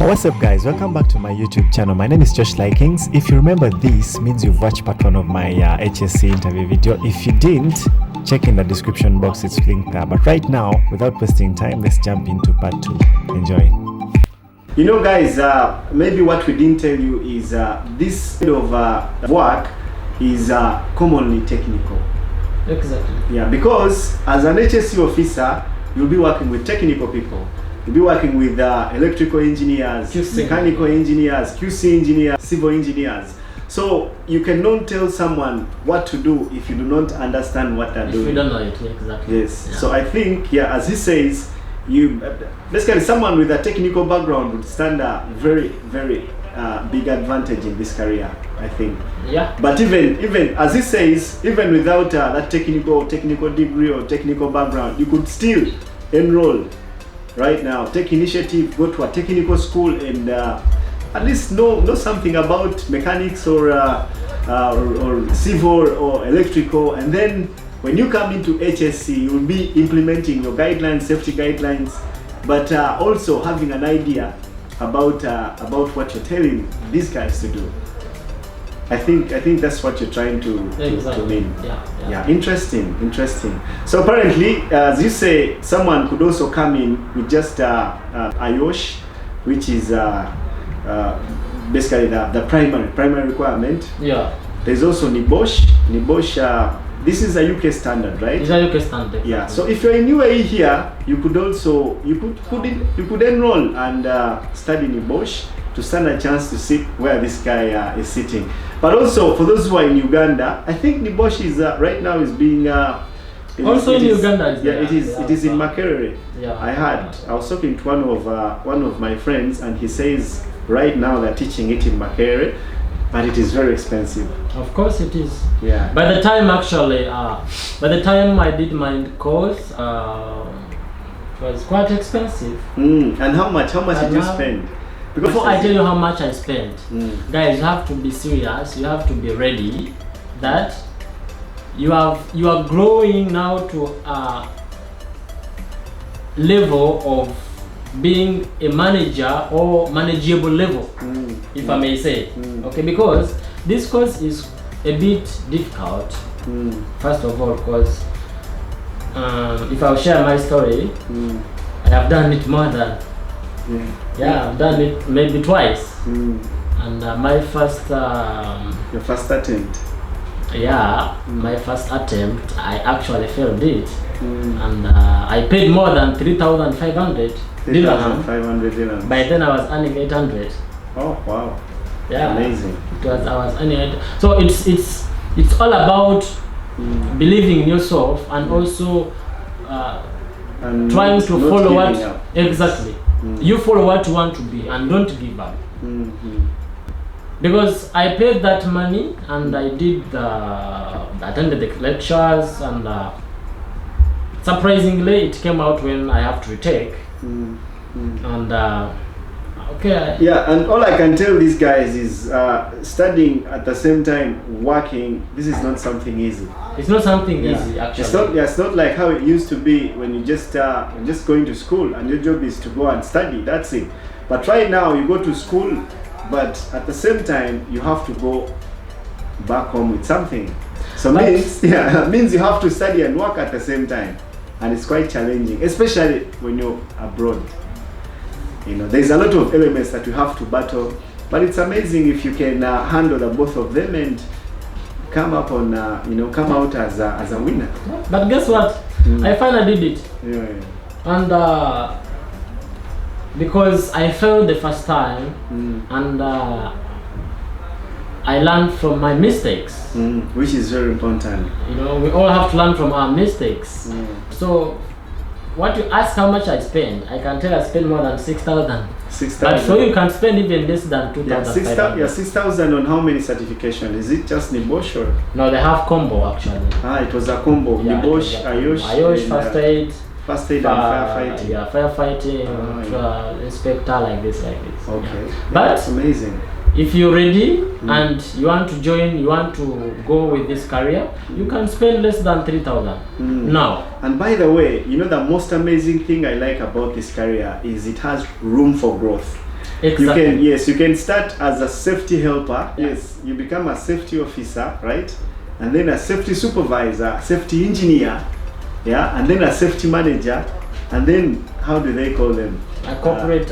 What's up guys, welcome back to my YouTube channel. My name is Josh Likings. If you remember, this means you've watched part 1 of my HSC interview video. If you didn't, check in the description box, it's linked there. But right now, without wasting time, let's jump into part 2. Enjoy. You know guys, maybe what we didn't tell you is this kind of work is commonly technical. Exactly. Yeah, because as an HSC officer, you'll be working with technical people. You'll be working with electrical engineers, QC. Mechanical engineers, QC engineers, civil engineers. So you cannot tell someone what to do if you do not understand what they're doing. If you don't know it, exactly. Yes. Yeah. So I think, yeah, as he says, you basically someone with a technical background would stand a very, very big advantage in this career, I think. Yeah. But even as he says, even without that technical degree or technical background, you could still enroll right now, take initiative, go to a technical school, and at least know something about mechanics or civil or electrical. And then when you come into HSC, you will be implementing your guidelines, safety guidelines, but also having an idea about what you're telling these guys to do. I think that's what you're trying to mean. Yeah, interesting. So apparently, as you say, someone could also come in with just IOSH, which is basically the primary requirement. Yeah. There's also NIBOSH. This is a UK standard, right? It's a UK standard. Yeah. So if you're in UAE here, you could also you could enroll and study NIBOSH to stand a chance to sit where this guy is sitting. But also for those who are in Uganda, I think NIBOSH is right now is being also in Uganda. It is in Makerere. Yeah. I was talking to one of my friends, and he says right now they're teaching it in Makerere, but it is very expensive. Of course it is. Yeah. By the time I did my course, it was quite expensive. And how much did you spend? Before I tell you how much I spent, guys, you have to be serious. You have to be ready that you are growing now to a level of being a manager or manageable level, if I may say. Okay, because this course is a bit difficult. First of all, because if I'll share my story, I have done it more than. I've done it maybe twice. And my first your first attempt. My first attempt, I actually failed it. And I paid more than 3,500 dirham. By then I was earning 800. Oh wow. Yeah, amazing. I was earning 800. So it's all about believing in yourself and also and trying to follow what up. Exactly. You follow what you want to be and don't give up. Because I paid that money and I attended the lectures, and surprisingly it came out when I have to retake. And okay. Yeah, and all I can tell these guys is studying at the same time working. This is not something easy. It's not something easy, actually. It's not like how it used to be when you just going to school and your job is to go and study. That's it. But right now you go to school, but at the same time you have to go back home with something. So means you have to study and work at the same time, and it's quite challenging, especially when you're abroad. You know, there's a lot of elements that you have to battle, but it's amazing if you can handle the both of them and come up on come out as a winner. But guess what? I finally did it. And because I failed the first time, and I learned from my mistakes, which is very important. You know, we all have to learn from our mistakes. So what you ask how much I spend, I can tell I spend more than 6,000. 6,000. But so you can spend even less than 2,000. Yeah, 6,000 on how many certifications? Is it just NIBOSH or? No, they have combo actually. It was a combo. Yeah, NIBOSH, IOSH, first aid. First aid and firefighting. Yeah, firefighting, inspector, like this. Okay. Yeah. But that's amazing. If you're ready and you want to join, you want to go with this career, you can spend less than 3,000 now. And by the way, you know, the most amazing thing I like about this career is it has room for growth. Exactly. You can start as a safety helper. Yes, you become a safety officer, right? And then a safety supervisor, safety engineer, yeah, and then a safety manager, and then how do they call them? Corporate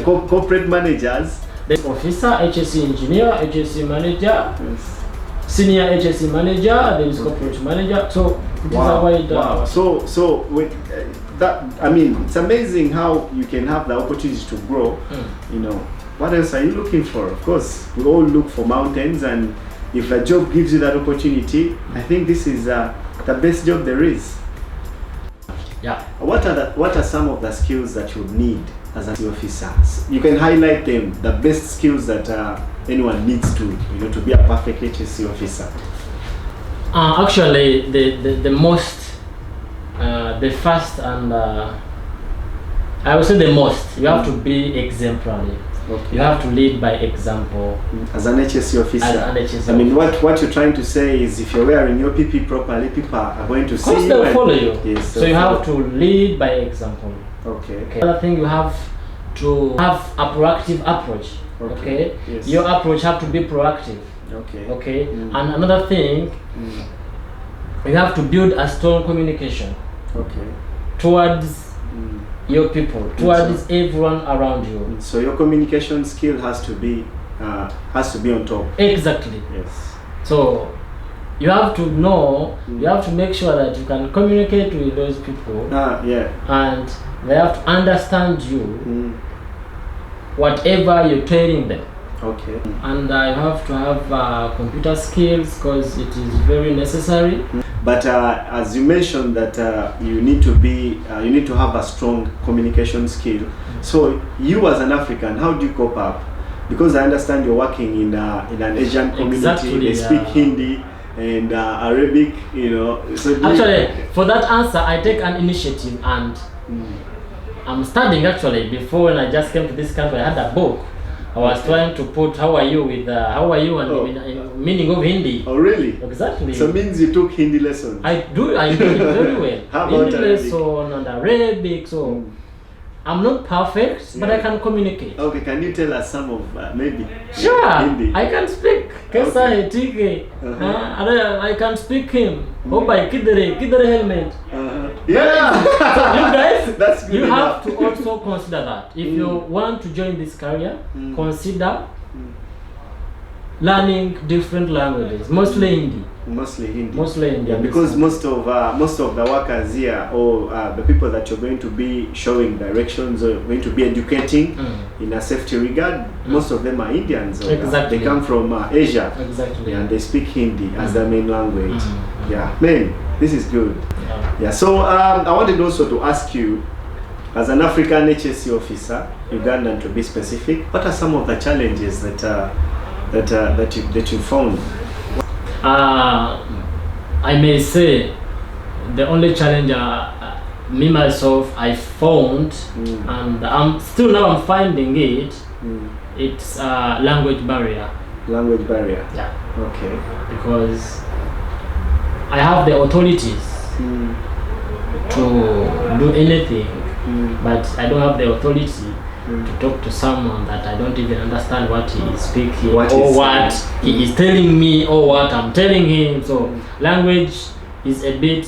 corporate managers. The officer, HSE engineer, HSE manager, Yes. senior HSE manager, there is corporate manager. So it is a wide. Wow. So with that, I mean, it's amazing how you can have the opportunity to grow. You know, what else are you looking for? Of course, we all look for mountains, and if a job gives you that opportunity, I think this is the best job there is. Yeah. What are some of the skills that you need as an officer? You can highlight them, the best skills that anyone needs to, to be a perfect HSE officer. Actually, the most, the first, and I would say the most, you have to be exemplary. Okay. You have to lead by example. As an HSE officer. As an HSE I mean, what you're trying to say is, if you're wearing your PP properly, people are going to see you. Of course, they'll follow you. Yes, so you have to lead by example. Okay. Another thing, you have to have a proactive approach. Okay. Yes. Your approach have to be proactive. Okay. Okay. And another thing, you have to build a strong communication. Okay. Towards your people, towards everyone around you. So your communication skill has to be on top. Exactly. Yes. So you have to know, you have to make sure that you can communicate with those people. Yeah. And they have to understand you, whatever you're telling them. Okay. And you have to have computer skills, because it is very necessary. But as you mentioned that you need to have a strong communication skill. So you as an African, how do you cope up? Because I understand you're working in an Asian community. Exactly, they speak Hindi and Arabic, So actually, for that answer, I take an initiative, and I'm studying. Actually, before, when I just came to this country, I had a book. I was trying to put how are you with and meaning of Hindi. Oh, really? Exactly. So it means you took Hindi lessons. I do it very well. How about Hindi Arabic? lesson and Arabic. So I'm not perfect, but I can communicate. Okay, can you tell us some of maybe Sure, Hindi? I can speak. Okay. I can speak him. Oh, by kidere helmet. Yeah. So you guys, That's good you enough. have to also consider that. If you want to join this career, consider learning different languages, mostly Hindi. Mostly Hindi. Mostly Hindi. Yeah, because most of the workers here, or the people that you're going to be showing directions or going to be educating in a safety regard, most of them are Indians. Or Exactly. they come from Asia. Exactly. And they speak Hindi as their main language. Yeah, man, this is good. Yeah. Yeah. So I wanted also to ask you, as an African HSE officer, Ugandan to be specific, what are some of the challenges that you found? I may say the only challenge me myself I found, and I'm finding it. It's language barrier. Language barrier. Yeah. Okay. Because I have the authorities to do anything, but I don't have the authority to talk to someone that I don't even understand what he is speaking, what he is telling me, or what I'm telling him. So language is a big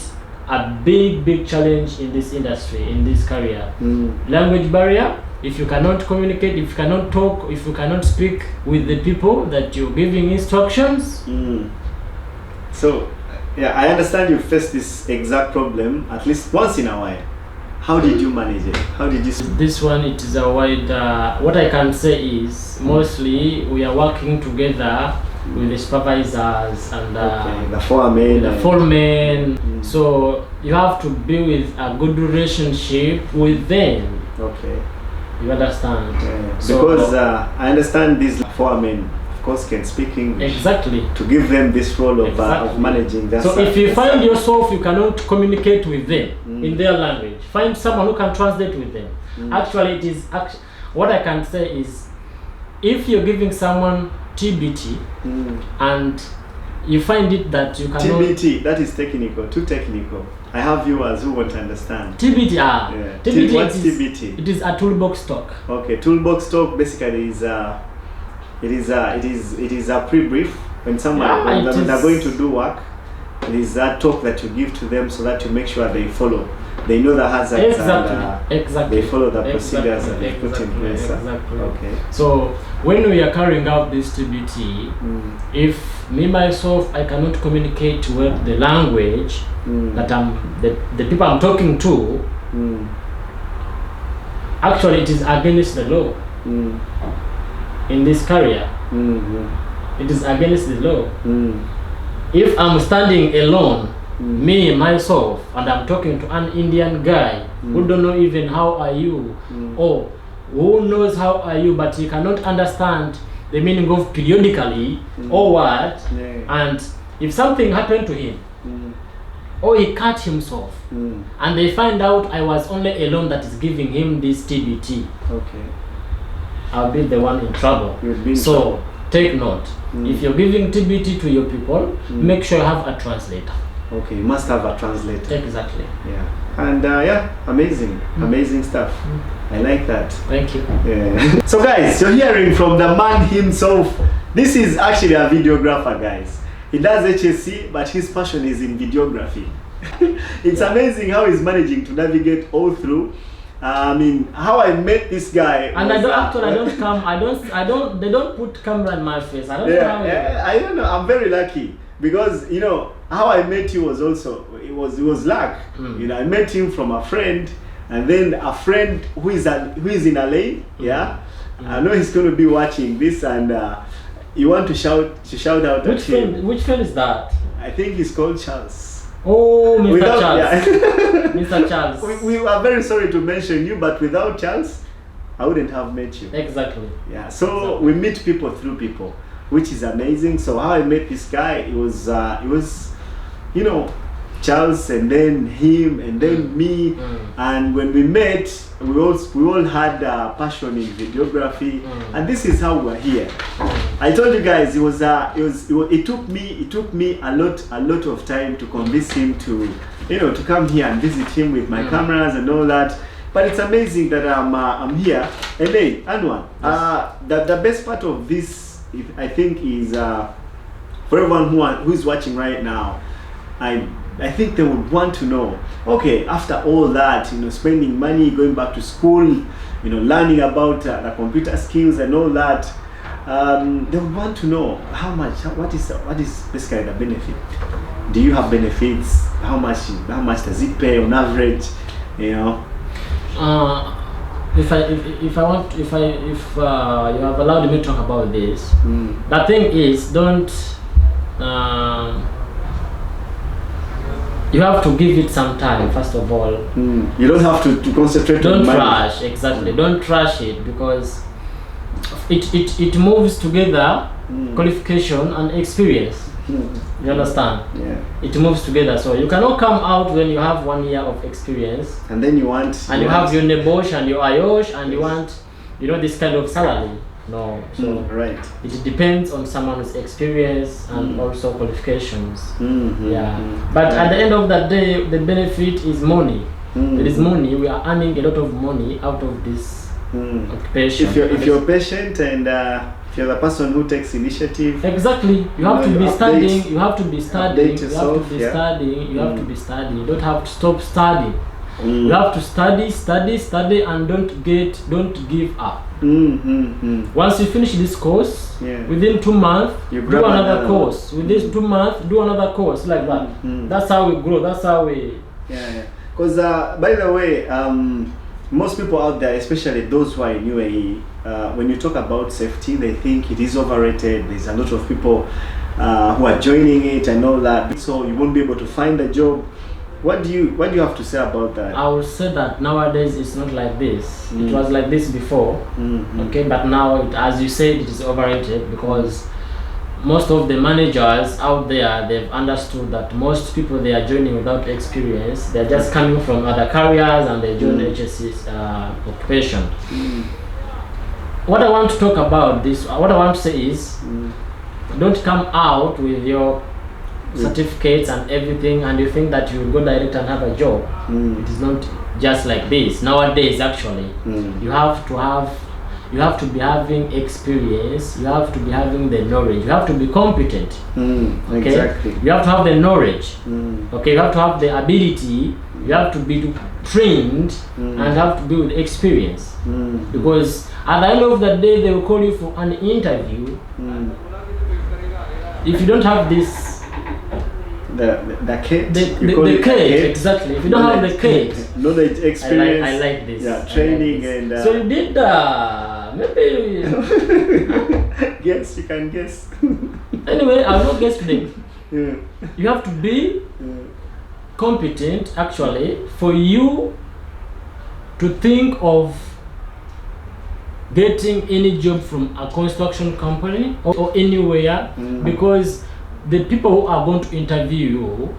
challenge in this industry, in this career. Language barrier. If you cannot communicate, if you cannot talk, if you cannot speak with the people that you're giving instructions. So yeah, I understand you face this exact problem at least once in a while. How did you manage it? How did you? This one, it is a wide. What I can say is mostly we are working together with the supervisors and the foremen. So you have to be with a good relationship with them. Okay. You understand? So, because I understand these foremen, of course, can speak English. Exactly. To give them this role of managing that. So if you find yourself you cannot communicate with them in their language, find someone who can translate with them. Actually, it is what I can say is, if you're giving someone TBT and you find it that you cannot. TBT, that is technical, too technical. I have viewers who won't understand. TBT, Yeah. TBT. What's TBT? It is a toolbox talk. Okay, toolbox talk basically is it is a pre-brief when someone when they're going to do work. It is that talk that you give to them so that you make sure they follow. They know the hazards and they follow the procedures that they put in place. Exactly. Okay. So when we are carrying out this TBT, if me myself I cannot communicate with the language that the people I'm talking to, actually it is against the law in this career. It is against the law. If I'm standing alone, me myself, and I'm talking to an Indian guy who don't know even how are you, or who knows how are you, but he cannot understand the meaning of periodically or what, and if something happened to him, or he cut himself, and they find out I was only alone that is giving him this TBT, okay, I'll be the one in trouble. So take note. If you're giving TBT to your people, make sure you have a translator. Okay, you must have a translator. Exactly. Yeah. And yeah, amazing stuff. I like that. Thank you. Yeah. So guys, you're hearing from the man himself. This is actually a videographer, guys. He does HSC, but his passion is in videography. It's amazing how he's managing to navigate all through. I mean, how I met this guy. And they don't put camera in my face. I don't know how. I don't know. I'm very lucky because you know how I met you was also it was luck. You know, I met him from a friend, and then a friend who is in LA. Yeah, I know he's going to be watching this, and you want to shout out at him. Which friend is that? I think he's called Charles. Oh, Mr. Charles. Mr. Charles. We are very sorry to mention you, but without Charles, I wouldn't have met you. Exactly. Yeah. So we meet people through people, which is amazing. So how I met this guy, it was you know, Charles, and then him, and then me, and when we met, we all had a passion in videography, and this is how we're here. I told you guys it took me a lot of time to convince him to to come here and visit him with my cameras and all that. But it's amazing that I'm here. And hey, Anwar, the best part of this, I think, is for everyone who is watching right now. I think they would want to know, okay, after all that, spending money, going back to school, learning about the computer skills and all that, they would want to know what is basically the benefit. Do you have benefits? How much does it pay on average? If you have allowed me to talk about this, the thing is, you have to give it some time, first of all. You don't have to concentrate on money. Don't rush, exactly. Don't rush it, because it moves together, qualification and experience. You understand? Yeah. It moves together. So you cannot come out when you have 1 year of experience, and then you have your nebosh and your ayosh, and you want this kind of salary. No, so right. It depends on someone's experience and also qualifications. Yeah, but at the end of the day, the benefit is money. It is money. We are earning a lot of money out of this occupation. If you're patient and if you're the person who takes initiative. Exactly. You have to be studying. You have to be studying. You have to be studying. You have to be studying. You don't have to stop studying. You have to study, and don't give up. Once you finish this course, within 2 months, do another course. Within 2 months, do another course, like that. That's how we grow. That's how we. Yeah. Because by the way, most people out there, especially those who are in UAE, when you talk about safety, they think it is overrated. There's a lot of people who are joining it and all that, so you won't be able to find a job. What do you have to say about that? I would say that nowadays it's not like this. It was like this before, okay, but now, as you said, it is overrated, because most of the managers out there, they've understood that most people they are joining without experience. They're just coming from other careers and they join HSC's occupation. What I want to talk about this, what I want to say is, don't come out with your certificates and everything, and you think that you will go direct and have a job. It is not just like this nowadays. Actually, you have to be having experience, you have to be having the knowledge, you have to be competent. Okay, exactly. You have to have the knowledge. Okay, you have to have the ability, you have to be trained, and have to be with experience. Because at the end of the day, they will call you for an interview. If you don't have this, the kit, the kit, exactly. If you don't have the kit, knowledge, experience, I like this. Yeah, training and. So you did maybe. Guess, you can guess. Anyway, I'll not guess today. Yeah. You have to be competent, actually, for you to think of getting any job from a construction company or anywhere, because the people who are going to interview you,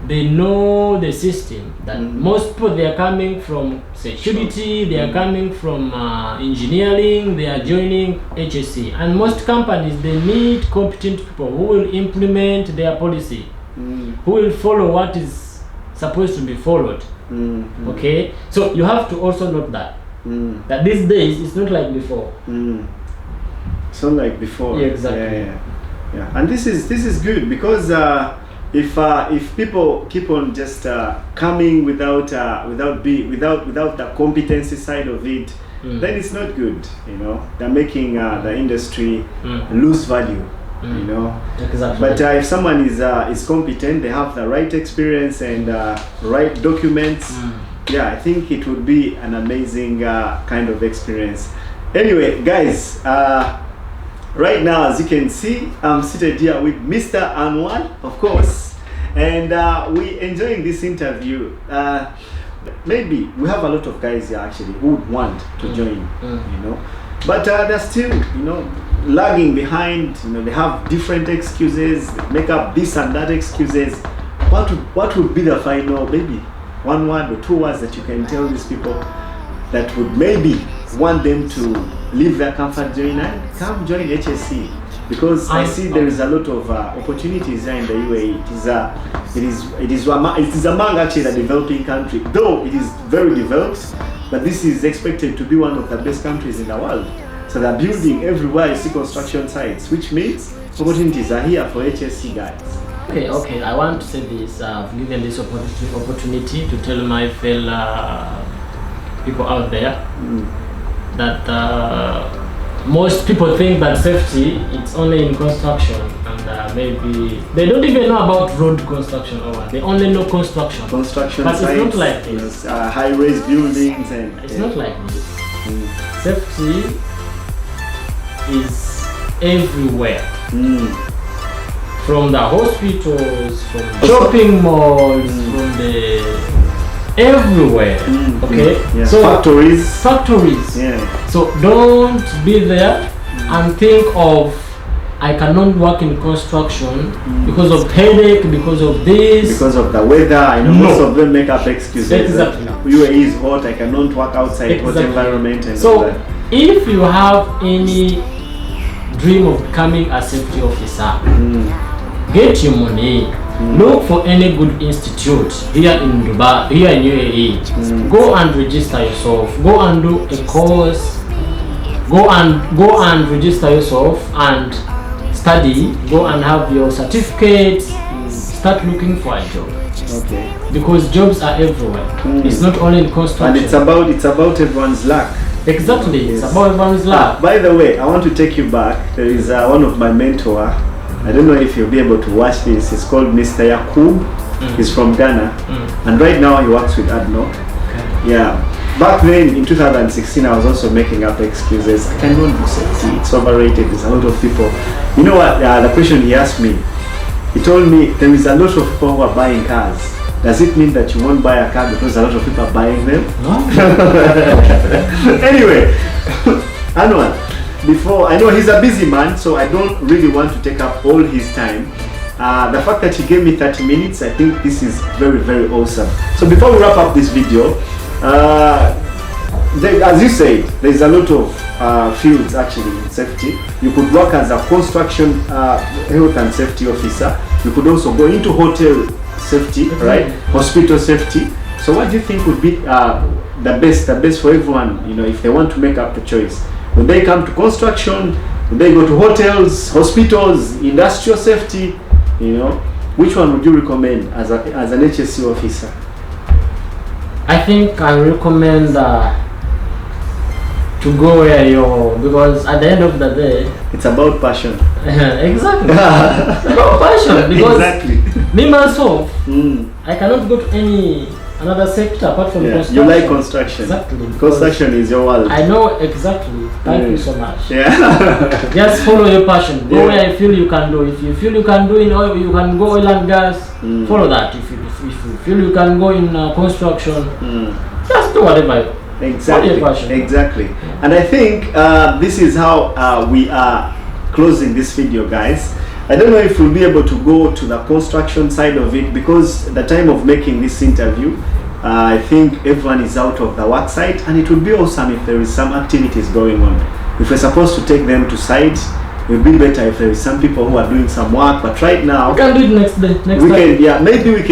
they know the system. That most people, they are coming from security, they are coming from engineering, they are joining HSC, and most companies, they need competent people who will implement their policy, who will follow what is supposed to be followed. Okay, so you have to also note that that these days it's not like before. It's not like before. Yeah, exactly. Yeah, and this is good, because if people keep on just coming without the competency side of it, then it's not good. You know, they're making the industry lose value. You know, exactly. But if someone is competent, they have the right experience and right documents. Yeah, I think it would be an amazing kind of experience. Anyway, guys, right now, as you can see, I'm seated here with Mr. Awhile, of course, and we enjoying this interview. Maybe we have a lot of guys here actually who would want to join, you know, but they're still, you know, lagging behind. You know, they have different excuses, make up this and that excuses. What would be the final, maybe 1 word or 2 words that you can tell these people that would maybe want them to leave their comfort zone and come join HSC? Because I see there is a lot of opportunities here in the UAE. It is among actually the developing country, though it is very developed, but this is expected to be one of the best countries in the world. So they're building everywhere you see construction sites, which means opportunities are here for HSC guys. Okay, I want to say this. I've given this opportunity to tell my fellow people out there that most people think that safety it's only in construction, and maybe they don't even know about road construction, or they only know construction. But Sites, it's not like this. High-rise buildings, and it's not like this. Safety is everywhere. From the hospitals, from the shopping malls, from the everywhere. Okay, yeah. So factories. Yeah. So don't be there and think of I cannot work in construction because of headache, because of this, because of the weather. I know most of them make up excuses. Exactly. UAE is hot. I cannot work outside hot environment and so all that. If you have any dream of becoming a safety officer, get your money. Look for any good institute here in Dubai, here in UAE. Go and register yourself. Go and do a course. Go and register yourself and study. Go and have your certificates. Start looking for a job. Okay. Because jobs are everywhere. It's not only in construction. And it's about everyone's luck. Exactly. Yes. It's about everyone's luck. By the way, I want to take you back. There is one of my mentor. I don't know if you'll be able to watch this. He's called Mr. Yakub. He's from Ghana. And right now he works with ADNOC. Okay. Yeah. Back then in 2016, I was also making up excuses. I cannot do safety. It's overrated. There's a lot of people. You know what? The question he asked me, he told me there is a lot of people who are buying cars. Does it mean that you won't buy a car because a lot of people are buying them? No. Anyway, Awhile. Before, I know he's a busy man, so I don't really want to take up all his time. The fact that he gave me 30 minutes, I think this is very, very awesome. So before we wrap up this video, as you said, there's a lot of fields actually in safety. You could work as a construction health and safety officer. You could also go into hotel safety, right? Hospital safety. So what do you think would be the best for everyone, you know, if they want to make up the choice? Would they come to construction? Would they go to hotels, hospitals, industrial safety? You know, which one would you recommend as an HSE officer? I think I recommend to go where you're, because at the end of the day, it's about passion. Exactly. It's about passion, because exactly. Me myself, I cannot go to another sector apart from construction. You like construction. Exactly. Construction is your world. I know exactly. Thank you so much. Yeah. Just follow your passion. Go where you feel you can do. If you feel you can do in oil, you can go oil and gas. Follow that. If you feel you can go in construction, just do whatever. Exactly. And I think this is how we are closing this video, guys. I don't know if we'll be able to go to the construction side of it, because the time of making this interview, I think everyone is out of the work site, and it would be awesome if there is some activities going on. If we're supposed to take them to site, it would be better if there is some people who are doing some work. But right now, we can do it next day. Maybe we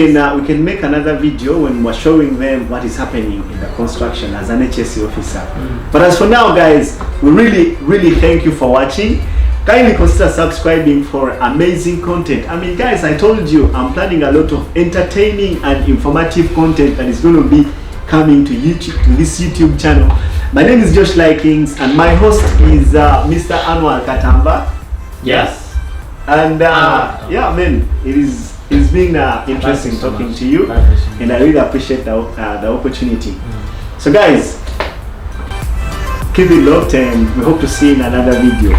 can make another video when we're showing them what is happening in the construction as an HSE officer. But as for now, guys, we really thank you for watching. Kindly consider subscribing for amazing content. I mean, guys, I told you I'm planning a lot of entertaining and informative content that is going to be coming to YouTube, to this YouTube channel. My name is Josh Likings, and my host is Mr. Anwar Katamba. Yes. And yeah, man, it's been interesting talking to you, and I really appreciate the opportunity. So, guys, keep it locked, and we hope to see you in another video.